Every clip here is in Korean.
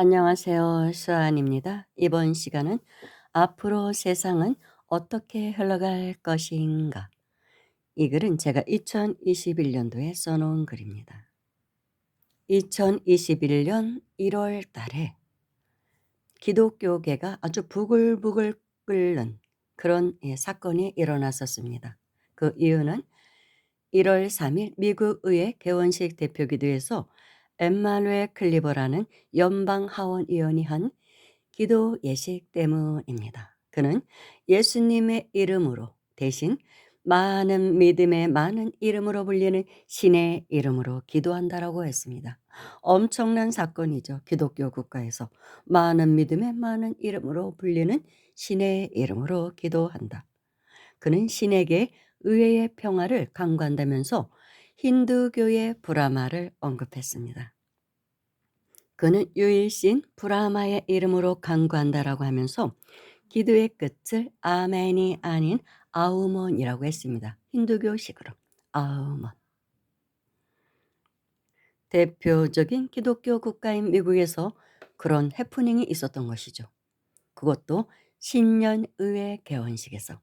안녕하세요. 수아입니다. 이번 시간은 앞으로 세상은 어떻게 흘러갈 것인가? 이 글은 제가 2021년도에 써놓은 글입니다. 2021년 1월 달에 기독교계가 아주 부글부글 끓는 그런 사건이 일어났었습니다. 그 이유는 1월 3일 미국 의회 개원식 대표기도에서 엠마누엘 클리버라는 연방 하원 의원이 한 기도 예식 때문입니다. 그는 예수님의 이름으로 대신 많은 믿음의 많은 이름으로 불리는 신의 이름으로 기도한다라고 했습니다. 엄청난 사건이죠. 기독교 국가에서 많은 믿음의 많은 이름으로 불리는 신의 이름으로 기도한다. 그는 신에게 의회의 평화를 강구한다면서 힌두교의 브라마를 언급했습니다. 그는 유일신 브라마의 이름으로 간구한다라고 하면서 기도의 끝을 아멘이 아닌 아우먼이라고 했습니다. 힌두교식으로 아우먼. 대표적인 기독교 국가인 미국에서 그런 해프닝이 있었던 것이죠. 그것도 신년 의회 개원식에서.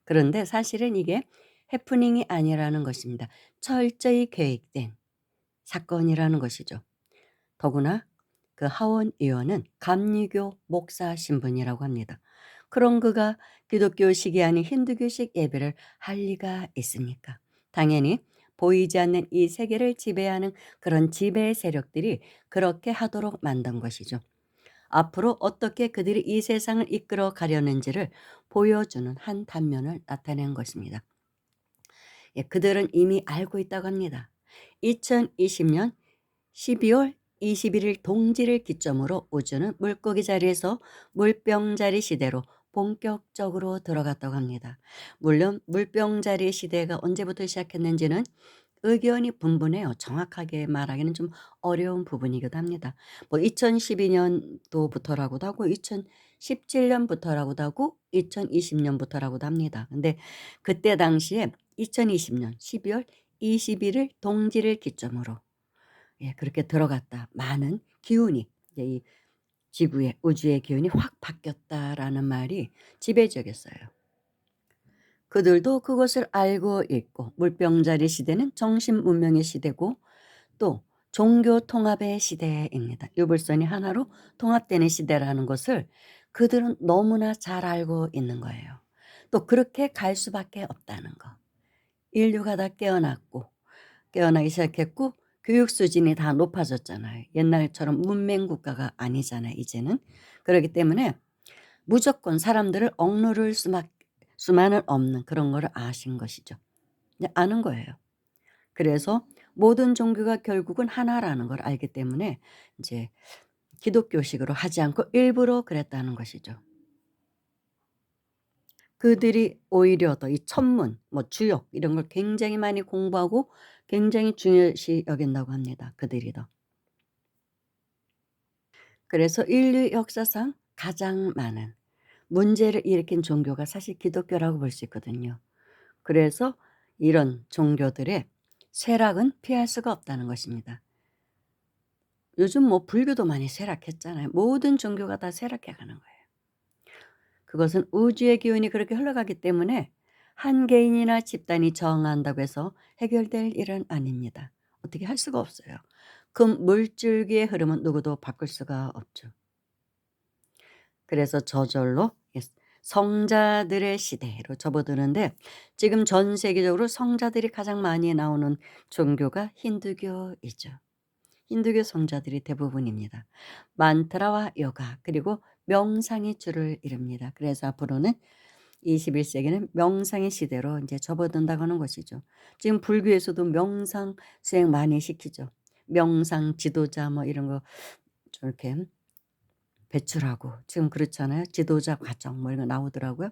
그런데 사실은 이게 해프닝이 아니라는 것입니다. 철저히 계획된 사건이라는 것이죠. 더구나 그 하원 의원은 감리교 목사 신분이라고 합니다. 그런 그가 기독교식이 아닌 힌두교식 예배를 할 리가 있습니까? 당연히 보이지 않는 이 세계를 지배하는 그런 지배 세력들이 그렇게 하도록 만든 것이죠. 앞으로 어떻게 그들이 이 세상을 이끌어 가려는지를 보여주는 한 단면을 나타낸 것입니다. 그들은 이미 알고 있다고 합니다. 2020년 12월 21일 동지를 기점으로 우주는 물고기 자리에서 물병자리 시대로 본격적으로 들어갔다고 합니다. 물론 물병자리 시대가 언제부터 시작했는지는 의견이 분분해요. 정확하게 말하기는 좀 어려운 부분이기도 합니다. 뭐 2012년도부터라고도 하고 2017년부터라고도 하고 2020년부터라고도 합니다. 근데 그때 당시에 2020년 12월 21일 동지를 기점으로 그렇게 들어갔다. 많은 기운이 이제 이 지구의 우주의 기운이 확 바뀌었다라는 말이 지배적이었어요. 그들도 그것을 알고 있고 물병자리 시대는 정신 문명의 시대고 또 종교 통합의 시대입니다. 유불선이 하나로 통합되는 시대라는 것을 그들은 너무나 잘 알고 있는 거예요. 또 그렇게 갈 수밖에 없다는 거. 인류가 다 깨어나기 시작했고 교육 수준이 다 높아졌잖아요. 옛날처럼 문맹 국가가 아니잖아요, 이제는. 그렇기 때문에 무조건 사람들을 억누를 수만은 없는 그런 거를 아신 것이죠. 이제 아는 거예요. 그래서 모든 종교가 결국은 하나라는 걸 알기 때문에 이제 기독교식으로 하지 않고 일부러 그랬다는 것이죠. 그들이 오히려 더 이 천문, 뭐 주역 이런 걸 굉장히 많이 공부하고 굉장히 중요시 여긴다고 합니다. 그들이 더. 그래서 인류 역사상 가장 많은 문제를 일으킨 종교가 사실 기독교라고 볼 수 있거든요. 그래서 이런 종교들의 쇠락은 피할 수가 없다는 것입니다. 요즘 뭐 불교도 많이 쇠락했잖아요. 모든 종교가 다 쇠락해 가는 거예요. 그것은 우주의 기운이 그렇게 흘러가기 때문에 한 개인이나 집단이 저항한다고 해서 해결될 일은 아닙니다. 어떻게 할 수가 없어요. 그 물줄기의 흐름은 누구도 바꿀 수가 없죠. 그래서 저절로 성자들의 시대로 접어드는데 지금 전 세계적으로 성자들이 가장 많이 나오는 종교가 힌두교이죠. 힌두교 성자들이 대부분입니다. 만트라와 요가 그리고 명상이 주를 이룹니다. 그래서 앞으로는 21세기는 명상의 시대로 이제 접어든다고 하는 것이죠. 지금 불교에서도 명상 수행 많이 시키죠. 명상 지도자 뭐 이런 거 저렇게 배출하고 지금 그렇잖아요. 지도자 과정 뭐 이런 거 나오더라고요.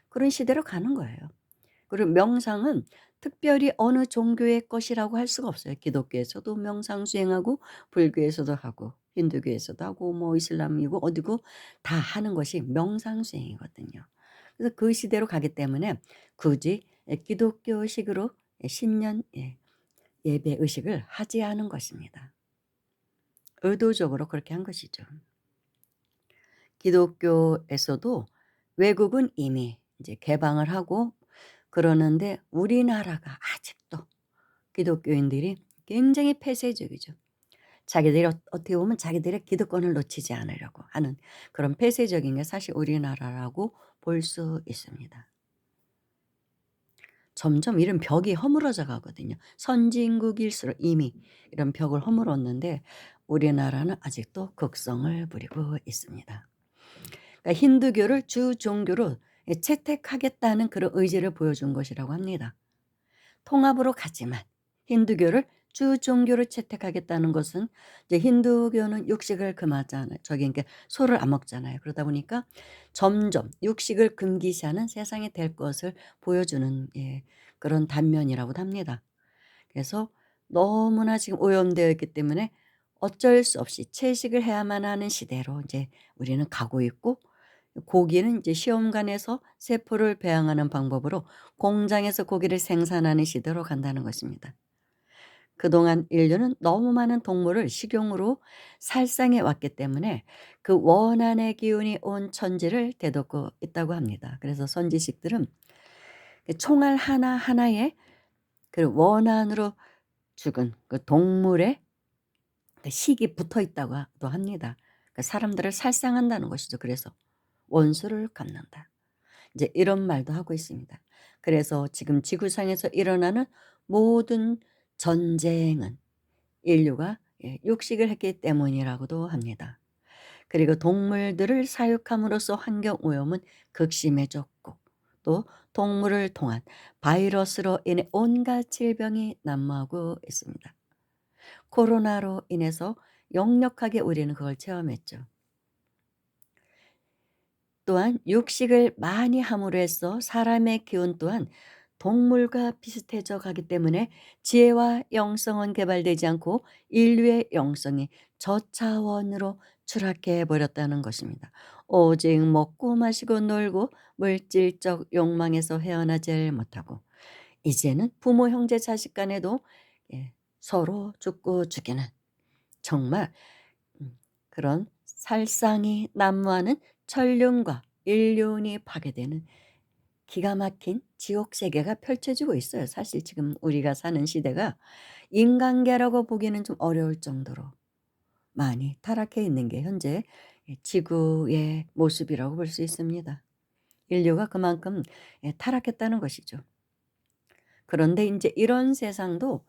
그런 시대로 가는 거예요. 그리고 명상은 특별히 어느 종교의 것이라고 할 수가 없어요. 기독교에서도 명상 수행하고 불교에서도 하고 힌두교에서도 하고 뭐 이슬람이고 어디고 다 하는 것이 명상 수행이거든요. 그래서 그 시대로 가기 때문에 굳이 기독교식으로 신년 예배 의식을 하지 않은 것입니다. 의도적으로 그렇게 한 것이죠. 기독교에서도 외국은 이미 이제 개방을 하고 그러는데 우리나라가 아직도 기독교인들이 굉장히 폐쇄적이죠. 자기들이 어떻게 보면 자기들의 기득권을 놓치지 않으려고 하는 그런 폐쇄적인 게 사실 우리나라라고 볼 수 있습니다. 점점 이런 벽이 허물어져 가거든요. 선진국일수록 이미 이런 벽을 허물었는데 우리나라는 아직도 극성을 부리고 있습니다. 그러니까 힌두교를 주 종교로 채택하겠다는 그런 의지를 보여준 것이라고 합니다. 통합으로 가지만 힌두교를 주 종교로 채택하겠다는 것은 이제 힌두교는 육식을 금하잖아요. 저기 그러니까 소를 안 먹잖아요. 그러다 보니까 점점 육식을 금기시하는 세상이 될 것을 보여주는 그런 단면이라고도 합니다. 그래서 너무나 지금 오염되어 있기 때문에 어쩔 수 없이 채식을 해야만 하는 시대로 이제 우리는 가고 있고 고기는 이제 시험관에서 세포를 배양하는 방법으로 공장에서 고기를 생산하는 시대로 간다는 것입니다. 그동안 인류는 너무 많은 동물을 식용으로 살상해 왔기 때문에 그 원한의 기운이 온 천지를 대덮고 있다고 합니다. 그래서 선지식들은 그 총알 하나하나에 그 원한으로 죽은 그 동물의 그 식이 붙어 있다고도 합니다. 그 사람들을 살상한다는 것이죠. 그래서 원수를 갚는다. 이제 이런 말도 하고 있습니다. 그래서 지금 지구상에서 일어나는 모든 전쟁은 인류가 육식을 했기 때문이라고도 합니다. 그리고 동물들을 사육함으로써 환경 오염은 극심해졌고 또 동물을 통한 바이러스로 인해 온갖 질병이 난무하고 있습니다. 코로나로 인해서 역력하게 우리는 그걸 체험했죠. 또한 육식을 많이 함으로 해서 사람의 기운 또한 동물과 비슷해져 가기 때문에 지혜와 영성은 개발되지 않고 인류의 영성이 저차원으로 추락해 버렸다는 것입니다. 오직 먹고 마시고 놀고 물질적 욕망에서 헤어나질 못하고 이제는 부모 형제 자식 간에도 서로 죽고 죽이는 정말 그런 살상이 난무하는 천륜과 인륜이 파괴되는 기가 막힌 지옥 세계가 펼쳐지고 있어요. 사실 지금 우리가 사는 시대가 인간계라고 보기는 좀 어려울 정도로 많이 타락해 있는 게 현재 지구의 모습이라고 볼 수 있습니다. 인류가 그만큼 타락했다는 것이죠. 그런데 이제 이런 세상도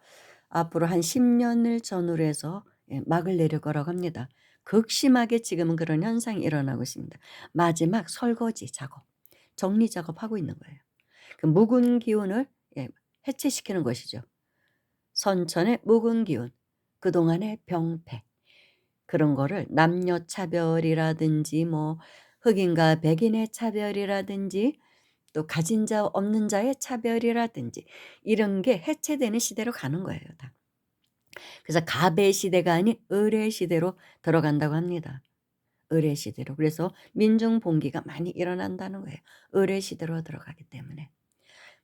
앞으로 한 10년을 전후로 해서 막을 내릴 거라고 합니다. 극심하게 지금은 그런 현상이 일어나고 있습니다. 마지막 설거지 작업, 정리 작업하고 있는 거예요. 그 묵은 기운을 해체시키는 것이죠. 선천의 묵은 기운, 그동안의 병폐 그런 거를 남녀 차별이라든지 뭐 흑인과 백인의 차별이라든지 또 가진 자 없는 자의 차별이라든지 이런 게 해체되는 시대로 가는 거예요, 다. 그래서 갑의 시대가 아닌 을의 시대로 들어간다고 합니다. 을의 시대로. 그래서 민중 봉기가 많이 일어난다는 거예요. 을의 시대로 들어가기 때문에.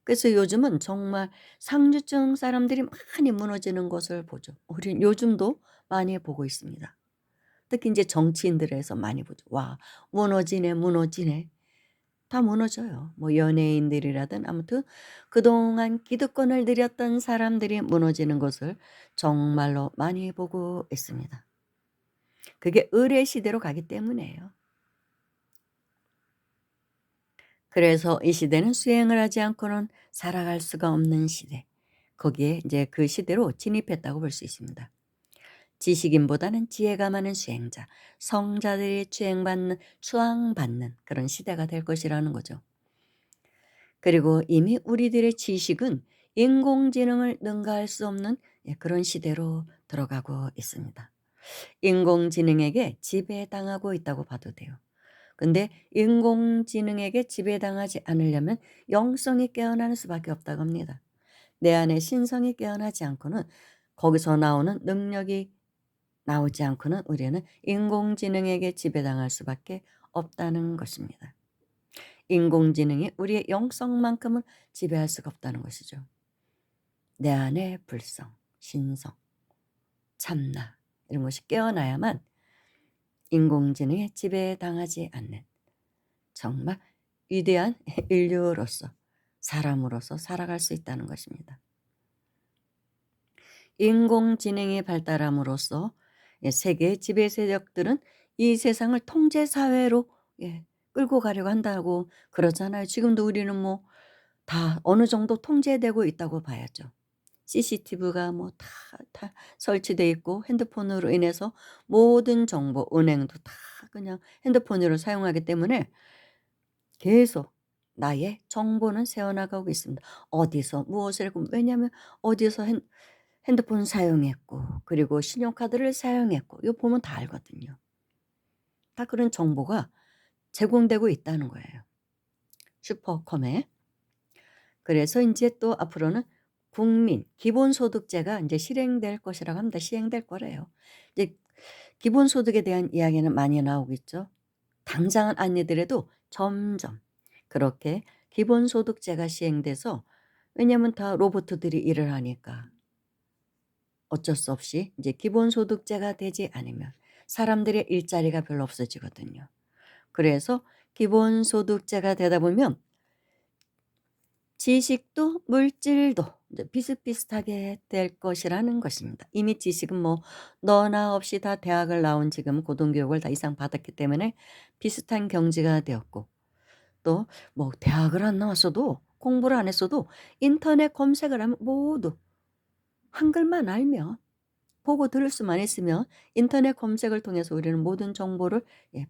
그래서 요즘은 정말 상주층 사람들이 많이 무너지는 것을 보죠. 우린 요즘도 많이 보고 있습니다. 특히 이제 정치인들에서 많이 보죠. 와, 무너지네, 무너지네. 다 무너져요. 뭐 연예인들이라든 아무튼 그동안 기득권을 들였던 사람들이 무너지는 것을 정말로 많이 보고 있습니다. 그게 을의 시대로 가기 때문이에요. 그래서 이 시대는 수행을 하지 않고는 살아갈 수가 없는 시대. 거기에 이제 그 시대로 진입했다고 볼 수 있습니다. 지식인보다는 지혜가 많은 수행자, 성자들이 추앙받는 그런 시대가 될 것이라는 거죠. 그리고 이미 우리들의 지식은 인공지능을 능가할 수 없는 그런 시대로 들어가고 있습니다. 인공지능에게 지배당하고 있다고 봐도 돼요. 근데 인공지능에게 지배당하지 않으려면 영성이 깨어나는 수밖에 없다고 합니다. 내 안에 신성이 깨어나지 않고는 거기서 나오는 능력이 나오지 않고는 우리는 인공지능에게 지배당할 수밖에 없다는 것입니다. 인공지능이 우리의 영성만큼은 지배할 수가 없다는 것이죠. 내 안에 불성, 신성, 참나 이런 것이 깨어나야만 인공지능에 지배당하지 않는 정말 위대한 인류로서 사람으로서 살아갈 수 있다는 것입니다. 인공지능이 발달함으로써 세계의 지배 세력들은 이 세상을 통제 사회로 끌고 가려고 한다고 그러잖아요. 지금도 우리는 뭐 다 어느 정도 통제되고 있다고 봐야죠. CCTV가 뭐 다 설치돼 있고 핸드폰으로 인해서 모든 정보, 은행도 다 그냥 핸드폰으로 사용하기 때문에 계속 나의 정보는 새어나가고 있습니다. 어디서 무엇을 했고, 왜냐하면 어디서 핸드폰 사용했고 그리고 신용카드를 사용했고 이거 보면 다 알거든요. 다 그런 정보가 제공되고 있다는 거예요, 슈퍼컴에. 그래서 이제 또 앞으로는 국민 기본소득제가 이제 실행될 것이라고 합니다. 시행될 거래요. 이제 기본소득에 대한 이야기는 많이 나오고 있죠. 당장은 아니더라도 점점 그렇게 기본소득제가 시행돼서, 왜냐하면 다 로봇들이 일을 하니까 어쩔 수 없이 이제 기본소득제가 되지 않으면 사람들의 일자리가 별로 없어지거든요. 그래서 기본소득제가 되다 보면 지식도 물질도 이제 비슷비슷하게 될 것이라는 것입니다. 이미 지식은 뭐 너나 없이 다 대학을 나온 지금 고등교육을 다 이상 받았기 때문에 비슷한 경지가 되었고, 또 뭐 대학을 안 나왔어도 공부를 안 했어도 인터넷 검색을 하면 모두 한글만 알면, 보고 들을 수만 있으면 인터넷 검색을 통해서 우리는 모든 정보를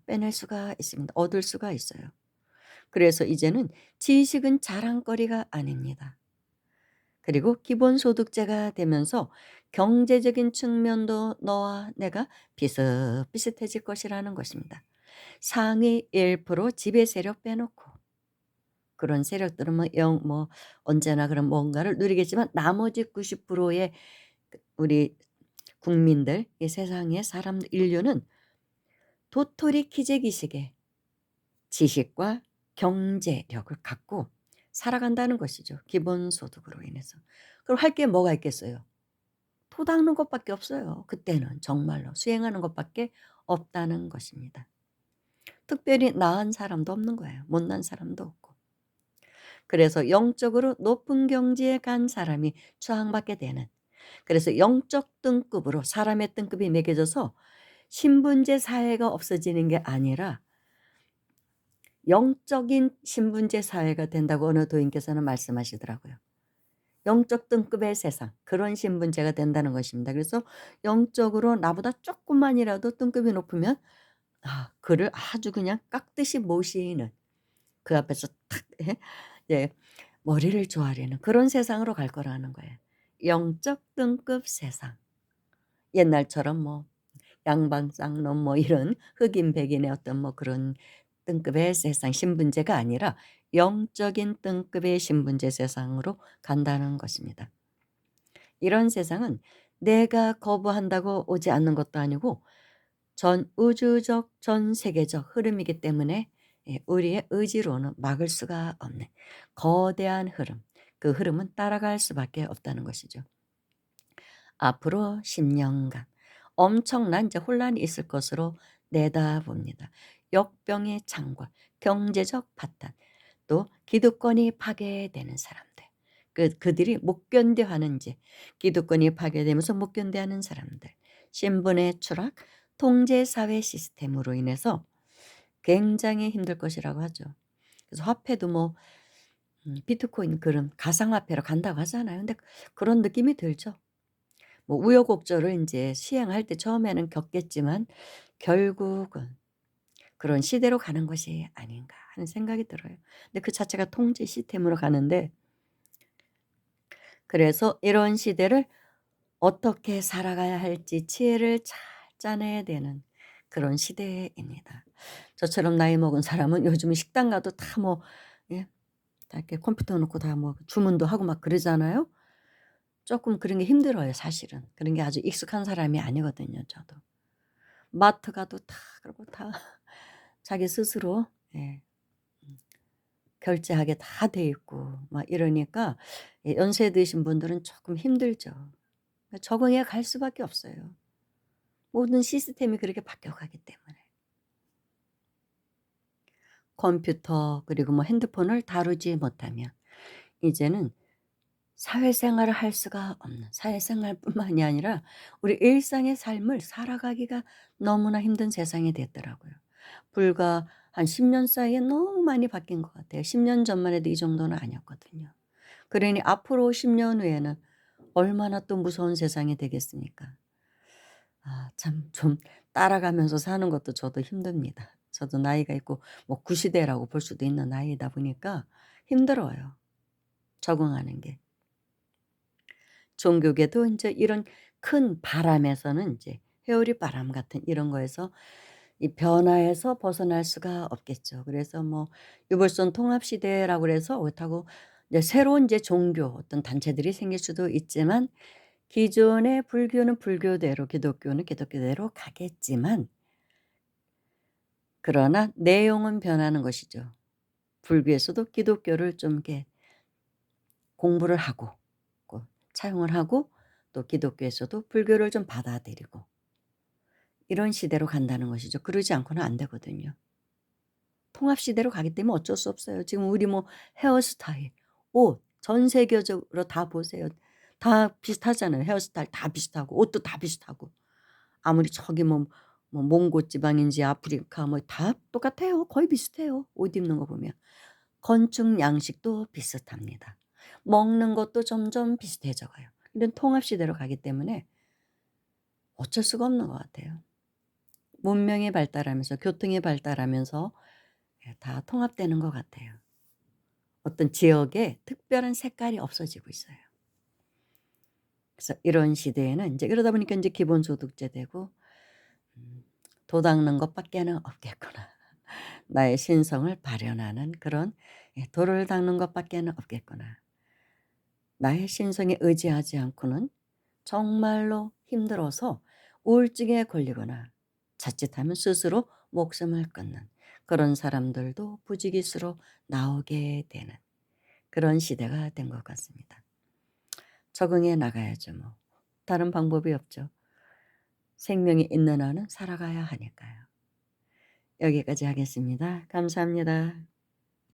빼낼 수가 있습니다. 얻을 수가 있어요. 그래서 이제는 지식은 자랑거리가 아닙니다. 그리고 기본소득제가 되면서 경제적인 측면도 너와 내가 비슷비슷해질 것이라는 것입니다. 상위 1% 지배 세력 빼놓고 그런 세력들은 뭐 언제나 그런 뭔가를 누리겠지만 나머지 90%의 우리 국민들, 이 세상의 사람 인류는 도토리 키재기식의 지식과 경제력을 갖고 살아간다는 것이죠, 기본소득으로 인해서. 그럼 할 게 뭐가 있겠어요? 토 닦는 것밖에 없어요. 그때는 정말로 수행하는 것밖에 없다는 것입니다. 특별히 나은 사람도 없는 거예요. 못난 사람도 없고. 그래서 영적으로 높은 경지에 간 사람이 추앙받게 되는, 그래서 영적 등급으로 사람의 등급이 매겨져서 신분제 사회가 없어지는 게 아니라 영적인 신분제 사회가 된다고 어느 도인께서는 말씀하시더라고요. 영적 등급의 세상, 그런 신분제가 된다는 것입니다. 그래서 영적으로 나보다 조금만이라도 등급이 높으면 그를 아주 그냥 깍듯이 모시는, 그 앞에서 탁 예 머리를 조아리는 그런 세상으로 갈 거라는 거예요. 영적 등급 세상. 옛날처럼 뭐 양반쌍놈 뭐 이런 흑인 백인의 어떤 뭐 그런 등급의 세상 신분제가 아니라 영적인 등급의 신분제 세상으로 간다는 것입니다. 이런 세상은 내가 거부한다고 오지 않는 것도 아니고 전 우주적 전 세계적 흐름이기 때문에 우리의 의지로는 막을 수가 없는 거대한 흐름, 그 흐름은 따라갈 수밖에 없다는 것이죠. 앞으로 10년간 엄청난 이제 혼란이 있을 것으로 내다봅니다. 역병의 창궐, 경제적 파탄, 또 기득권이 파괴되는 사람들. 그들이 못 견뎌하는, 이제 기득권이 파괴되면서 못 견뎌하는 사람들. 신분의 추락, 통제 사회 시스템으로 인해서 굉장히 힘들 것이라고 하죠. 그래서 화폐도 뭐 비트코인 그런 가상화폐로 간다고 하잖아요. 근데 그런 느낌이 들죠. 뭐 우여곡절을 인제 시행할 때 처음에는 겪겠지만 결국은 그런 시대로 가는 것이 아닌가 하는 생각이 들어요. 근데 그 자체가 통제 시스템으로 가는데, 그래서 이런 시대를 어떻게 살아가야 할지 지혜를 잘 짜내야 되는 그런 시대입니다. 저처럼 나이 먹은 사람은 요즘 식당 가도 다 뭐 다 이렇게 컴퓨터 놓고 다 뭐 주문도 하고 막 그러잖아요. 쪼끔 그런 게 힘들어요 사실은. 그런 게 아주 익숙한 사람이 아니거든요 저도. 마트 가도 다 그러고 다 자기 스스로 예 결제하게 다 돼 있고 막 이러니까 연세 드신 분들은 쪼끔 힘들죠. 적응해 갈 수밖에 없어요. 모든 시스템이 그렇게 바뀌어가기 때문에. 컴퓨터 그리고 뭐 핸드폰을 다루지 못하면 이제는 사회생활을 할 수가 없는, 사회생활뿐만이 아니라 우리 일상의 삶을 살아가기가 너무나 힘든 세상이 됐더라고요. 불과 한 10년 사이에 너무 많이 바뀐 것 같아요. 10년 전만 해도 이 정도는 아니었거든요. 그러니 앞으로 10년 후에는 얼마나 또 무서운 세상이 되겠습니까? 아 참 좀 따라가면서 사는 것도 저도 힘듭니다. 저도 나이가 있고 뭐 구시대라고 볼 수도 있는 나이다 보니까 힘들어요, 적응하는 게. 종교계도 이제 이런 큰 바람에서는 이제 회오리 바람 같은 이런 거에서 이 변화에서 벗어날 수가 없겠죠. 그래서 뭐 유월선 통합 시대라고 그래서 그렇다고 이제 새로운 이제 종교 어떤 단체들이 생길 수도 있지만 기존의 불교는 불교대로 기독교는 기독교대로 가겠지만 그러나 내용은 변하는 것이죠. 불교에서도 기독교를 좀 이렇게 공부를 하고 그 차용을 하고 또 기독교에서도 불교를 좀 받아들이고 이런 시대로 간다는 것이죠. 그러지 않고는 안 되거든요. 통합 시대로 가기 때문에 어쩔 수 없어요. 지금 우리 뭐 헤어스타일, 옷 전 세계적으로 다 보세요. 다 비슷하잖아요. 헤어스타일 다 비슷하고 옷도 다 비슷하고. 아무리 저기 뭐 몽고 지방인지 아프리카 뭐 다 똑같아요. 거의 비슷해요, 옷 입는 거 보면. 건축 양식도 비슷합니다. 먹는 것도 점점 비슷해져 가요. 이런 통합 시대로 가기 때문에 어쩔 수가 없는 것 같아요. 문명이 발달하면서 교통이 발달하면서 예 다 통합되는 것 같아요. 어떤 지역에 특별한 색깔이 없어지고 있어요. 그래서 이런 시대에는 인제 이러다 보니까 인제 기본소득제 되고 '도 닦는 것밖에는 없겠구나. 나의 신성을 발현하는 그런 예 도를 닦는 것밖에는 없겠구나. 나의 신성에 의지하지 않고는 정말로 힘들어서 우울증에 걸리거나 자칫하면 스스로 목숨을 끊는 그런 사람들도 부지기수로 나오게 되는 그런 시대가 된 것 같습니다. 적응해 나가야죠 뭐. 다른 방법이 없죠. 생명이 있는 한은 살아가야 하니까요. 여기까지 하겠습니다. 감사합니다.